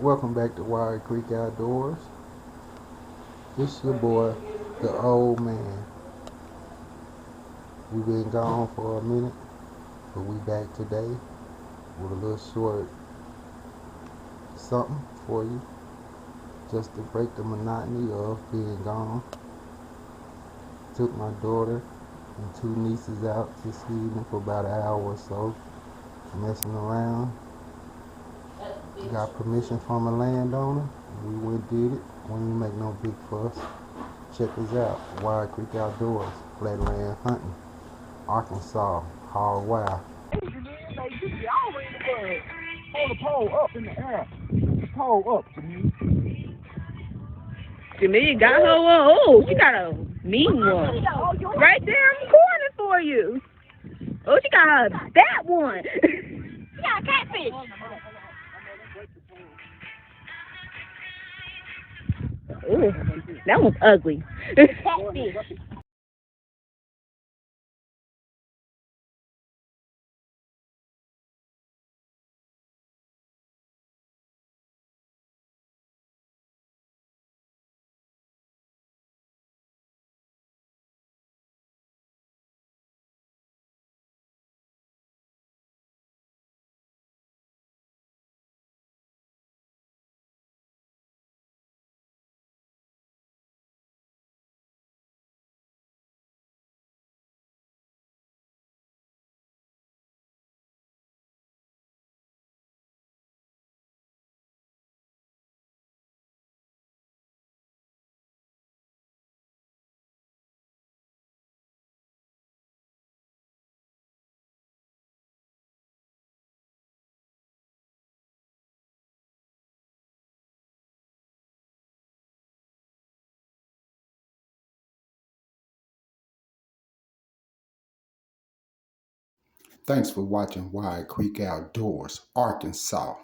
Welcome back to Wild Creek Outdoors. This your boy, the old man. We've been gone for a minute, but we back today with a little short something for you, just to break the monotony of being gone. Took my daughter and two nieces out this evening for about an hour or so, messing around. Got permission from a landowner. We went did it. We didn't make no big fuss. Check us out. Wild Creek Outdoors. Flatland hunting. Arkansas. Hard Wild. Hold the pole up in the air. Pole up, Janine. Janine got her one. Oh, she got a mean one. Right there in the corner for you. Oh, she got that one. She got a catfish. Ooh, that one's ugly. Catfish. Thanks for watching Wild Creek Outdoors, Arkansas.